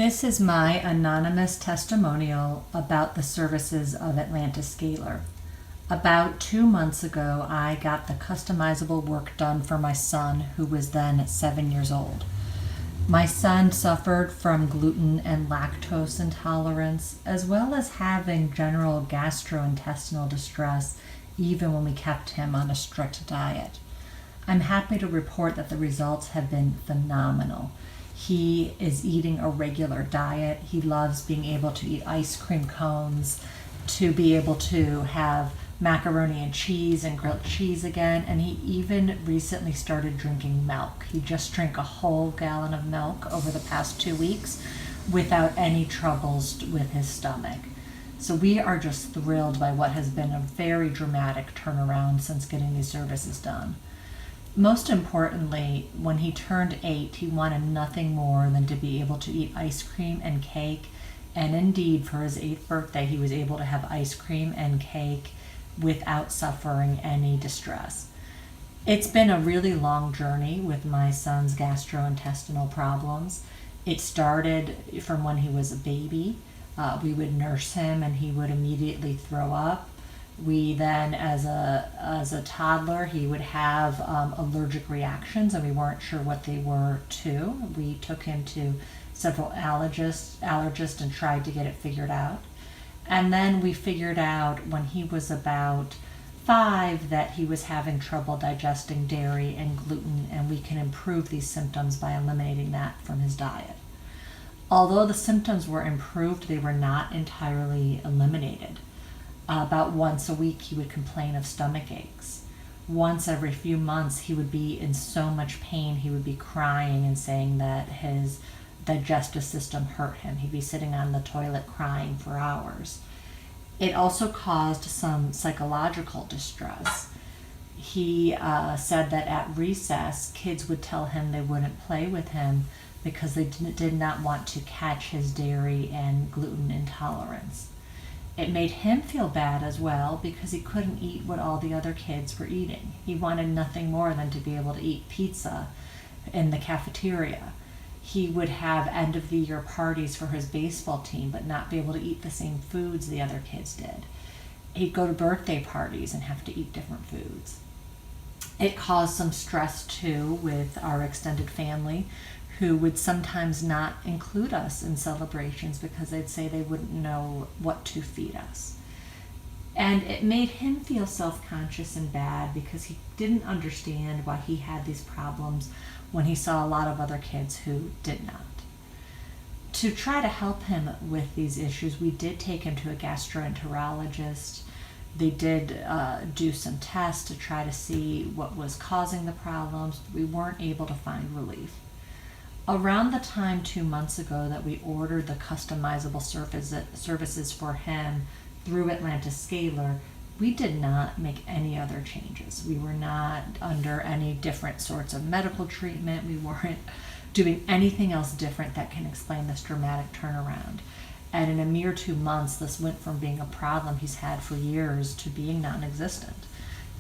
This is my anonymous testimonial about the services of Atlantis Scalar. About 2 months ago, I got the customizable work done for my son, who was then 7 years old. My son suffered from gluten and lactose intolerance, as well as having general gastrointestinal distress, even when we kept him on a strict diet. I'm happy to report that the results have been phenomenal. He is eating a regular diet. He loves being able to eat ice cream cones, to be able to have macaroni and cheese and grilled cheese again, and he even recently started drinking milk. He just drank a whole gallon of milk over the past 2 weeks without any troubles with his stomach. So we are just thrilled by what has been a very dramatic turnaround since getting these services done. Most importantly, when he turned 8, he wanted nothing more than to be able to eat ice cream and cake. And indeed, for his 8th birthday, he was able to have ice cream and cake without suffering any distress. It's been a really long journey with my son's gastrointestinal problems. It started from when he was a baby. We would nurse him and he would immediately throw up. We then, as a toddler, he would have allergic reactions, and we weren't sure what they were too. We took him to several allergists and tried to get it figured out. And then we figured out when he was about 5 that he was having trouble digesting dairy and gluten, and we can improve these symptoms by eliminating that from his diet. Although the symptoms were improved, they were not entirely eliminated. About once a week he would complain of stomach aches. Once every few months he would be in so much pain he would be crying and saying that his digestive system hurt him. He'd be sitting on the toilet crying for hours. It also caused some psychological distress. He said that at recess kids would tell him they wouldn't play with him because they did not want to catch his dairy and gluten intolerance. It made him feel bad as well because he couldn't eat what all the other kids were eating. He wanted nothing more than to be able to eat pizza in the cafeteria. He would have end of the year parties for his baseball team but not be able to eat the same foods the other kids did. He'd go to birthday parties and have to eat different foods. It caused some stress too with our extended family, who would sometimes not include us in celebrations because they'd say they wouldn't know what to feed us. And it made him feel self-conscious and bad because he didn't understand why he had these problems when he saw a lot of other kids who did not. To try to help him with these issues, we did take him to a gastroenterologist. They did do some tests to try to see what was causing the problems. We weren't able to find relief. Around the time 2 months ago that we ordered the customizable services for him through Atlantis Scalar, we did not make any other changes. We were not under any different sorts of medical treatment. We weren't doing anything else different that can explain this dramatic turnaround. And in a mere 2 months, this went from being a problem he's had for years to being non-existent.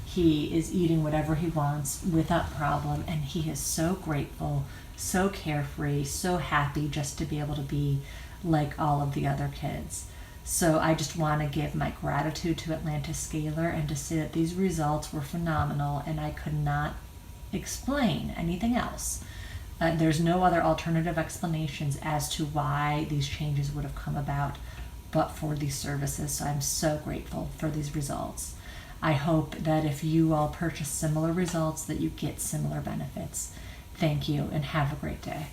He is eating whatever he wants without problem, and he is so grateful, so carefree, so happy just to be able to be like all of the other kids. So I just want to give my gratitude to Atlantis Scalar and to say that these results were phenomenal, and I could not explain anything else. There's no other alternative explanations as to why these changes would have come about but for these services. So I'm so grateful for these results. I hope that if you all purchase similar results that you get similar benefits. Thank you and have a great day.